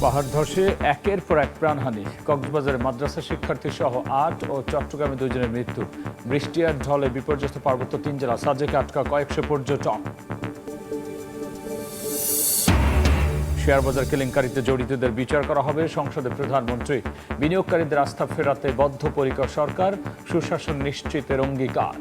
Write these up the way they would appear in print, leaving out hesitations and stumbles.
পাহাড় ধসে একের পর এক প্রাণহানি। কক্সবাজারে মাদ্রাসা শিক্ষার্থী সহ ৮ ও চট্টগ্রামে ২ জনের মৃত্যু। বৃষ্টি আর ঢলে বিপর্যস্ত পার্বত্য ৩ জেলা, সাজেকে আটকা কয়েকশো পর্যটক। শেয়ার বাজার কেলেঙ্কারিতে জড়িতদের বিচার করা হবে, সংসদে প্রধানমন্ত্রী। বিনিয়োগকারীদের আস্থা ফেরাতে বদ্ধপরিকর সরকার, সুশাসন নিশ্চিতের অঙ্গীকার।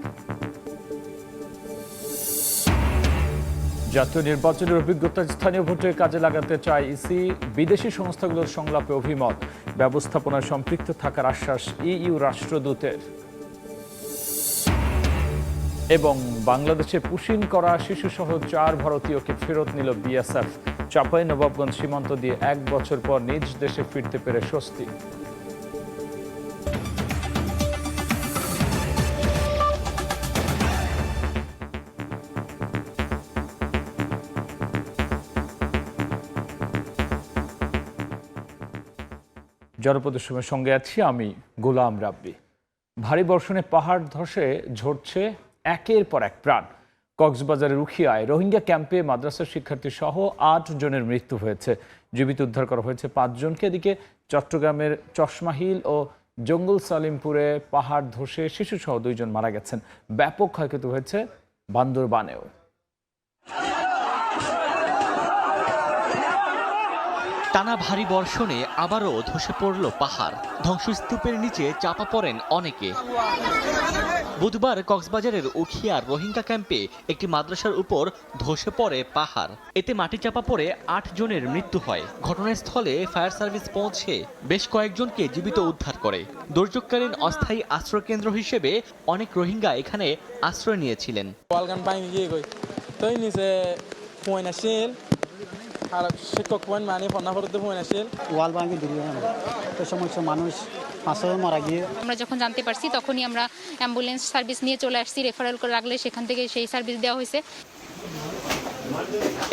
জাতীয় নির্বাচনের অভিজ্ঞতা স্থানীয় ভোটে কাজে লাগাতে চায় ইসি। বিদেশি সংস্থাগুলোর সংলাপে অভিমত, ব্যবস্থাপনায় সম্পৃক্ত থাকার আশ্বাস ইইউ রাষ্ট্রদূতের। এবং বাংলাদেশে পুশিন করা শিশুসহ ৪ ভারতীয়কে ফেরত নিল বিএসএফ। চাঁপাইনবাবগঞ্জ সীমান্ত দিয়ে ১ বছর পর নিজ দেশে ফিরতে পেরে স্বস্তি। জনপদের সময় সঙ্গে আছি আমি গোলাম রাব্বি। ভারী বর্ষণে পাহাড় ধসে ঝরছে একের পর এক প্রাণ। কক্সবাজারের উখিয়ায় রোহিঙ্গা ক্যাম্পে মাদ্রাসা শিক্ষার্থী সহ ৮ জনের মৃত্যু হয়েছে। জীবিত উদ্ধার করা হয়েছে ৫ জনকে। এদিকে চট্টগ্রামের চশমাহিল ও জঙ্গল সালিমপুরে পাহাড় ধসে শিশুসহ ২ জন মারা গেছেন। ব্যাপক ক্ষয়ক্ষতি হয়েছে বান্দরবানেও। টানা ভারী বর্ষণে আবারও ধসে পড়ল পাহাড়। ধ্বংসস্তূপের নিচে চাপা পড়েন অনেকে। বুধবার কক্সবাজারের উখিয়ার রোহিঙ্গা ক্যাম্পে একটি মাদ্রাসার উপর ধসে পড়ে পাহাড়। এতে মাটি চাপা পড়ে ৮ জনের মৃত্যু হয়। ঘটনাস্থলে ফায়ার সার্ভিস পৌঁছে বেশ কয়েকজনকে জীবিত উদ্ধার করে। দুর্যোগকালীন অস্থায়ী আশ্রয়কেন্দ্র হিসেবে অনেক রোহিঙ্গা এখানে আশ্রয় নিয়েছিলেন। আমরা যখন জানতে পারছি তখনই আমরা অ্যাম্বুলেন্স সার্ভিস নিয়ে চলে আসছি। রেফারেল করে রাখলে সেখান থেকে সেই সার্ভিস দেওয়া হয়েছে।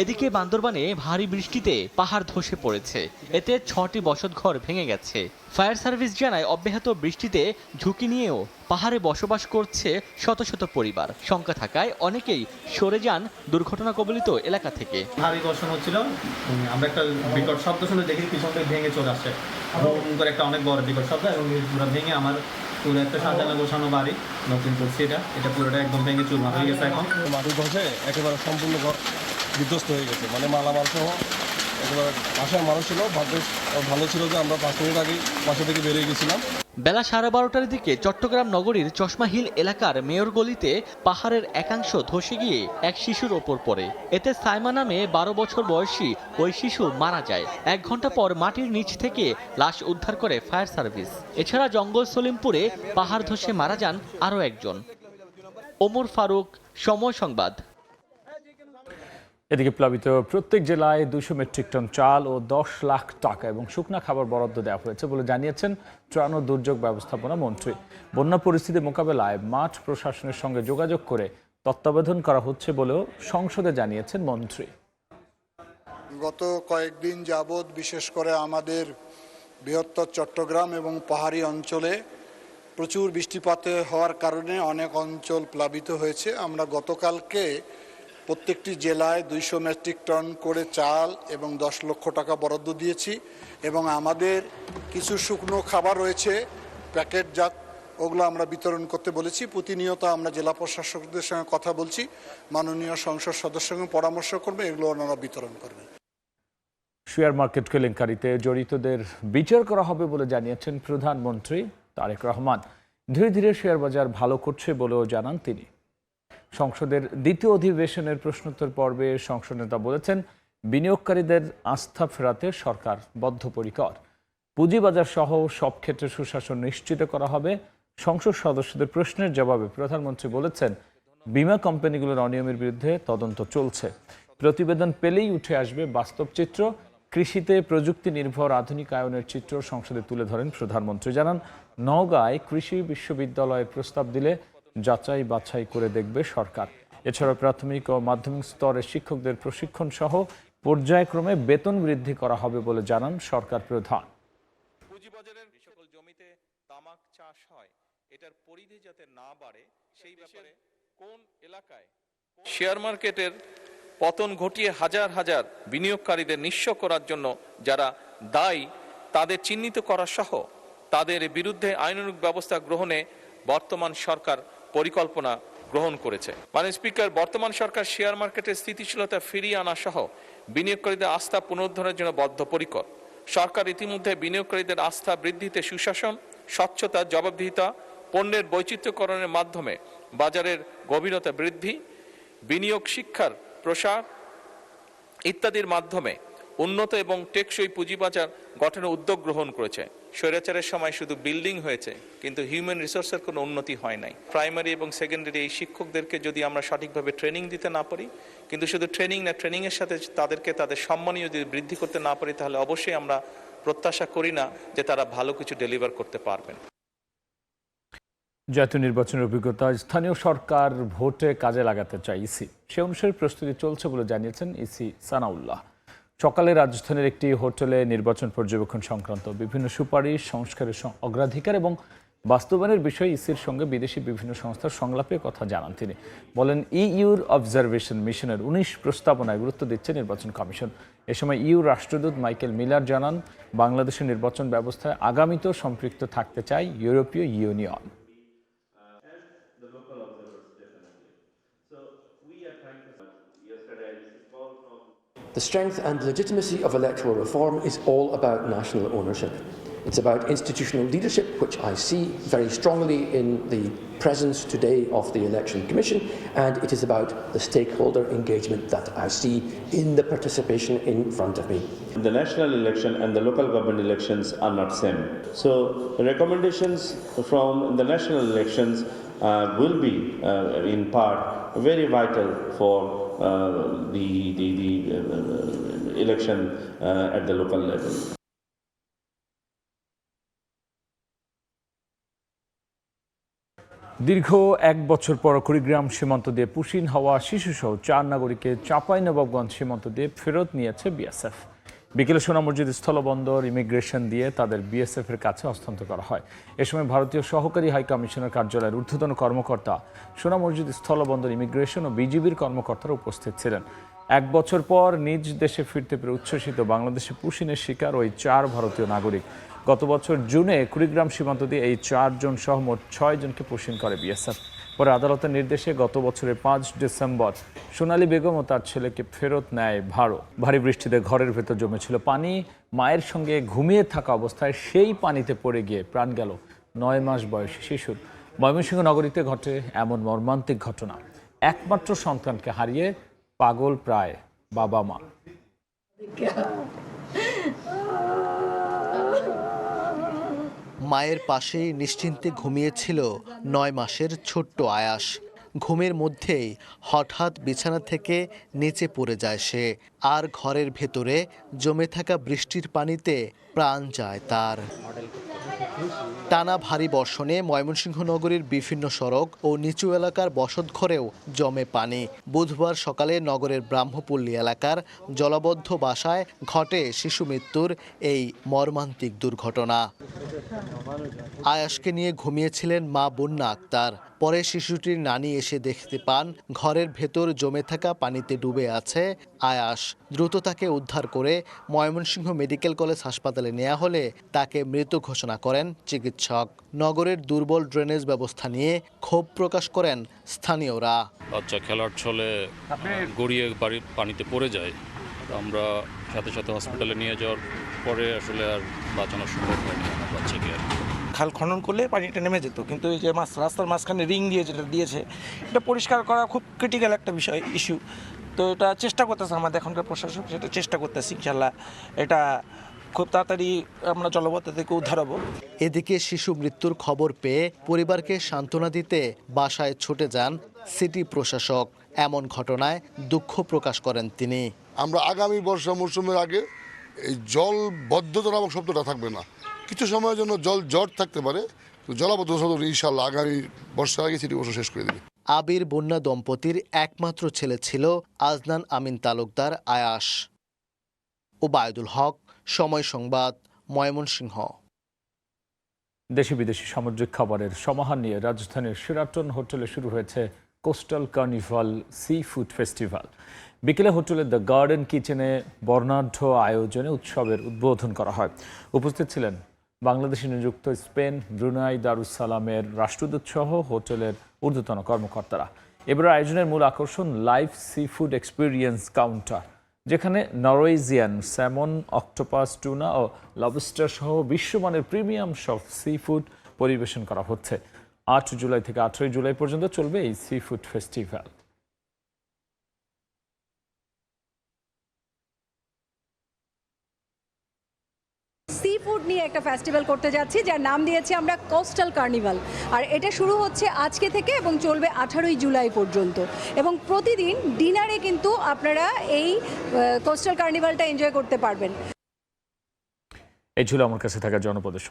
এদিকে বান্দরবানে ভারী বৃষ্টিতে পাহাড় ধসে পড়েছে। এতে ৬টি বসতঘর ভেঙে গেছে। ফায়ার সার্ভিস জানায় অব্যাহত বৃষ্টিতে ঝুঁকি নিয়েও পাহাড়ে বসবাস করছে শত শত পরিবার। শঙ্কা থাকায় অনেকেই সরে যান দুর্ঘটনা কবলিত এলাকা থেকে। ভারী বর্ষণ হচ্ছিল, আমরা একটা বিকট শব্দ শুনে দেখি পিছন থেকে ভেঙে চলে আসছে। করে একটা অনেক বড় বিকট শব্দ এবং পুরো ভেঙে আমার পুরো একটা সাজানো গোছানো বাড়ি নতুন করছি, এটা পুরোটা একদম ভেঙে চুরমার হয়ে গেছে। এখন মাটি ধসে একেবারে সম্পূর্ণ ঘর বিধ্বস্ত হয়ে গেছে, মানে মালামাল সহ একেবারে বাসার মানুষ ছিল। ভালো ছিল যে আমরা ৫ মিনিট আগেই বাসা থেকে বেরিয়ে গেছিলাম। বেলা 12:30টার দিকে চট্টগ্রাম নগরীর চশমাহিল এলাকার মেয়র গলিতে পাহাড়ের একাংশ ধসে গিয়ে এক শিশুর ওপর পড়ে। এতে সাইমা নামে ১২ বছর বয়সী ওই শিশু মারা যায়। ১ ঘন্টা পর মাটির নিচ থেকে লাশ উদ্ধার করে ফায়ার সার্ভিস। এছাড়া জঙ্গল সলিমপুরে পাহাড় ধসে মারা যান আরও একজন। ওমর ফারুক, সময় সংবাদ। এদিকে প্লাবিত প্রত্যেক জেলায় ২০০ মেট্রিক টন চাল ও ১০ লাখ টাকা এবং শুকনা খাবার বরাদ্দ দেওয়া হয়েছে বলে জানিয়েছেন ত্রাণ ও দুর্যোগ ব্যবস্থাপনা মন্ত্রী। বন্যা পরিস্থিতি মোকাবেলায় মাঠ প্রশাসনের সঙ্গে যোগাযোগ করে তত্ত্বাবধান করা হচ্ছে বলেও সংসদে জানিয়েছেন মন্ত্রী। গত কয়েকদিন যাবৎ বিশেষ করে আমাদের বৃহত্তর চট্টগ্রাম এবং পাহাড়ি অঞ্চলে প্রচুর বৃষ্টিপাত হওয়ার কারণে অনেক অঞ্চল প্লাবিত হয়েছে। আমরা গতকালকে প্রত্যেকটি জেলায় ২০০ মেট্রিক টন করে চাল এবং ১০ লক্ষ টাকা বরাদ্দ দিয়েছি এবং আমাদের কিছু শুকনো খাবার রয়েছে প্যাকেটজাত, ওগুলো আমরা বিতরণ করতে বলেছি। প্রতিনিয়ত আমরা জেলা প্রশাসকদের সঙ্গে কথা বলছি, মাননীয় সংসদ সদস্যের সঙ্গে পরামর্শ করবে, এগুলো ওনারা বিতরণ করবে। শেয়ার মার্কেট কেলেঙ্কারিতে জড়িতদের বিচার করা হবে বলে জানিয়েছেন প্রধানমন্ত্রী তারেক রহমান। ধীরে ধীরে শেয়ার বাজার ভালো করছে বলেও জানান তিনি। সংসদের দ্বিতীয় অধিবেশনের প্রশ্নোত্তর পর্বে সংসদ নেতা বলেছেন, বিনিয়োগকারীদের আস্থা ফেরাতে সরকার বদ্ধপরিকর। পুঁজিবাজার সহ সব ক্ষেত্রে সুশাসন নিশ্চিত করা হবে। সংসদ সদস্যদের প্রশ্নের জবাবে প্রধানমন্ত্রী বলেছেন, বীমা কোম্পানিগুলোর অনিয়মের বিরুদ্ধে তদন্ত চলছে। প্রতিবেদন পেলেই উঠে আসবে বাস্তব চিত্র। কৃষিতে প্রযুক্তি নির্ভর আধুনিকায়নের চিত্র সংসদে তুলে ধরেন প্রধানমন্ত্রী। জানান, নওগাঁয় কৃষি বিশ্ববিদ্যালয়ের প্রস্তাব দিলে যাচাই বাছাই করে দেখবে সরকার। এছাড়া প্রাথমিক ও মাধ্যমিক স্তরের শিক্ষকদের প্রশিক্ষণ সহ পর্যায়ক্রমে বেতন বৃদ্ধি করা হবে বলে জানান সরকার প্রধান। পুঁজিবাজারের সকল জমিতে তামাক চাষ হয়, এটার পরিধি যাতে না বাড়ে সেই ব্যাপারে কোন এলাকায় শেয়ার মার্কেটের পতন ঘটিয়ে হাজার হাজার বিনিয়োগকারীদের নিঃস্ব করার জন্য যারা দায়ী তাদের চিহ্নিত করা সহ তাদের বিরুদ্ধে আইনানুগ ব্যবস্থা গ্রহণে বর্তমান সরকার পরিকল্পনা গ্রহণ করেছে। মাননীয় স্পিকার, বর্তমান সরকার শেয়ার মার্কেটের স্থিতিশীলতা ফিরিয়ে আনা সহ বিনিয়োগকারীদের আস্থা পুনরুদ্ধারের জন্য বদ্ধপরিকর। সরকার ইতিমধ্যে বিনিয়োগকারীদের আস্থা বৃদ্ধিতে সুশাসন, স্বচ্ছতা, জবাবদিহিতা, পণ্যের বৈচিত্র্যকরণের মাধ্যমে বাজারের গভীরতা বৃদ্ধি, বিনিয়োগ শিক্ষার প্রসার ইত্যাদির মাধ্যমে উন্নত এবং টেকসই পুঁজিবাজার গঠনের উদ্যোগ গ্রহণ করেছে। স্বৈরাচারের সময় শুধু বিল্ডিং হয়েছে, কিন্তু হিউম্যান রিসোর্সের কোনো উন্নতি হয় নাই। প্রাইমারি এবং সেকেন্ডারি এই শিক্ষকদেরকে যদি আমরা সঠিকভাবে ট্রেনিং দিতে না পারি, কিন্তু শুধু ট্রেনিং না, ট্রেনিংয়ের সাথে তাদেরকে তাদের সম্মানীয় যদি বৃদ্ধি করতে না পারি, তাহলে অবশ্যই আমরা প্রত্যাশা করি না যে তারা ভালো কিছু ডেলিভার করতে পারবেন। জাতীয় নির্বাচনের অভিজ্ঞতা স্থানীয় সরকার ভোটে কাজে লাগাতে চায় ইসি, সে অনুসারে প্রস্তুতি চলছে বলে জানিয়েছেন ইসি সানাউল্লাহ। সকালে রাজধানীর একটি হোটেলে নির্বাচন পর্যবেক্ষণ সংক্রান্ত বিভিন্ন সুপারিশ, সংস্কারের অগ্রাধিকার এবং বাস্তবায়নের বিষয়ে ইসির সঙ্গে বিদেশি বিভিন্ন সংস্থার সংলাপে কথা জানান তিনি। বলেন, ইউর অবজারভেশন মিশনের 19 প্রস্তাবনায় গুরুত্ব দিচ্ছে নির্বাচন কমিশন। এ সময় ইউ রাষ্ট্রদূত মাইকেল মিলার জানান, বাংলাদেশের নির্বাচন ব্যবস্থায় আগামীতেও সম্পৃক্ত থাকতে চায় ইউরোপীয় union. The strength and legitimacy of electoral reform is all about national ownership. It's about institutional leadership, which I see very strongly in the presence today of the Election Commission, and it is about the stakeholder engagement that I see in the participation in front of me. The national election and the local government elections are not same. So recommendations from the national elections will be in part very vital for the election at the local level. দীর্ঘ 1 বছর পর কুড়িগ্রাম সীমান্ত দিয়ে push in হওয়া শিশুসহ 4 নাগরিককে চাঁপাইনবাবগঞ্জ সীমান্ত দিয়ে ফেরত নিয়েছে বিএসএফ। বিকেলে সোনা মসজিদ স্থলবন্দর ইমিগ্রেশন দিয়ে তাদের বিএসএফ এর কাছে হস্তান্তর করা হয়। এ সময় ভারতীয় সহকারী হাই কমিশনার কার্যালয়ের ঊর্ধ্বতন কর্মকর্তা, সোনা মসজিদ স্থলবন্দর ইমিগ্রেশন ও বিজিবির কর্মকর্তারা উপস্থিত ছিলেন। 1 বছর পর নিজ দেশে ফিরতে পেরে উচ্ছ্বসিত বাংলাদেশে পুশিনের শিকার ওই 4 ভারতীয় নাগরিক। গত বছর জুনে কুড়িগ্রাম সীমান্ত দিয়ে এই 4 জন সহ মোট 6 জনকে পুশিন করে বিএসএফ। পরে আদালতের নির্দেশে গত বছরের 5 ডিসেম্বর সোনালী বেগম ও তার ছেলেকে ফেরত নেয় ভারত। ভারী বৃষ্টিতে ঘরের ভেতর জমেছিল পানি, মায়ের সঙ্গে ঘুমিয়ে থাকা অবস্থায় সেই পানিতে পড়ে গিয়ে প্রাণ গেল 9 মাস বয়সী শিশুর। ময়মনসিংহ নগরীতে ঘটে এমন মর্মান্তিক ঘটনা। একমাত্র সন্তানকে হারিয়ে পাগল প্রায় বাবা মা। মায়ের পাশেই নিশ্চিন্তে ঘুমিয়েছিল 9 মাসের ছোট্ট আয়াস। ঘুমের মধ্যেই হঠাৎ বিছানা থেকে নিচে পড়ে যায় সে, আর ঘরের ভেতরে জমে থাকা বৃষ্টির পানিতে প্রাণ যায় তার। টানা ভারী বর্ষণে ময়মনসিংহ নগরীর বিভিন্ন সড়ক ও নিচু এলাকার বসতঘরেও জমে পানি। বুধবার সকালে নগরের ব্রাহ্মপল্লী এলাকার জলাবদ্ধ বাসায় ঘটে শিশু মৃত্যুর এই মর্মান্তিক দুর্ঘটনা। আয়াসকে নিয়ে ঘুমিয়েছিলেন মা বন্যা আক্তার। পরে শিশুটির নানি এসে দেখতে পান ঘরের ভেতর জমে থাকা পানিতে ডুবে আছে আয়াস। দ্রুত তাকে উদ্ধার করে ময়মনসিংহ মেডিকেল কলেজ হাসপাতালে নেওয়া হলে তাকে মৃত ঘোষণা করেন চিকিৎসক। নগরের দুর্বল ড্রেনেজ ব্যবস্থা নিয়ে ক্ষোভ প্রকাশ করেন স্থানীয়রা। বাচ্চা খেলার ছলে গড়িয়ে বাড়ির পানিতে পড়ে যায়। আমরা সাথে সাথে হসপিটালে নিয়ে যাওয়ার পরে আসলে আর বাঁচানো সম্ভব হয়নি আমার বাচ্চাকে। খাল খনন করলে পানিটা নেমে যেত, কিন্তু এই যে রাস্তার মাঝখানে রিং দিয়ে যেটা দিয়েছে, এটা পরিষ্কার করা খুব ক্রিটিক্যাল একটা বিষয়, ইস্যু। তো এটা চেষ্টা করতেছে আমাদের এখনকার প্রশাসক, সেটা চেষ্টা করতেছি। ইনশাল্লাহ এটা খুব তাড়াতাড়ি আমরা জলপথ থেকে উদ্ধার হব। এদিকে শিশু মৃত্যুর খবর পেয়ে পরিবারকে সান্ত্বনা দিতে বাসায় ছুটে যান সিটি প্রশাসক। এমন ঘটনায় দুঃখ প্রকাশ করেন তিনি। আমরা আগামী বর্ষা মৌসুমের আগে এই জলবদ্ধতা নামক শব্দটা থাকবে না, কিছু সময়ের জন্য জট থাকতে পারে, জলাবদ্ধতা শব্দ ইনশাল্লাহ আগামী বর্ষার আগে সিটি প্রশাসন শেষ করে দেবে। আবির বন্যা দম্পতির একমাত্র ছেলে ছিল আজনান আমিন তালুকদার আয়াস। ওবায়দুল হক, সময় সংবাদ, ময়মনসিংহ। দেশি বিদেশি সামুদ্রিক খাবারের সমাহার নিয়ে রাজধানীর শেরাটন হোটেলে শুরু হয়েছে coastal carnival sea food festival. বিকেলে হোটেলের দ্য গার্ডেন কিচেনে বর্ণাঢ্য আয়োজনে উৎসবের উদ্বোধন করা হয়। উপস্থিত ছিলেন বাংলাদেশে নিযুক্ত স্পেন, ব্রুনাই, দারুসালামের রাষ্ট্রদূত সহ হোটেলের ঊর্ধ্বতন কর্মকর্তারা। এবার আয়োজনের মূল আকর্ষণ live sea food experience counter, যেখানে নরওয়েজিয়ান স্যামন, অক্টোপাস, টুনা ও লবস্টার সহ বিশ্বমানের প্রিমিয়াম সব সি ফুড পরিবেশন করা হচ্ছে। 8 জুলাই থেকে 18 জুলাই পর্যন্ত চলবে এই sea food festival. Sea food নিয়ে একটা ফেস্টিভ্যাল করতে যাচ্ছি, যার নাম দিয়েছি আমরা কোস্টাল কার্নিভাল। আর এটা শুরু হচ্ছে আজকে থেকে এবং চলবে 18 জুলাই পর্যন্ত। এবং প্রতিদিন ডিনারে কিন্তু আপনারা এই কোস্টাল কার্নিভালটা এনজয় করতে পারবেন। এই ছিল আমার কাছে থাকা জনপদের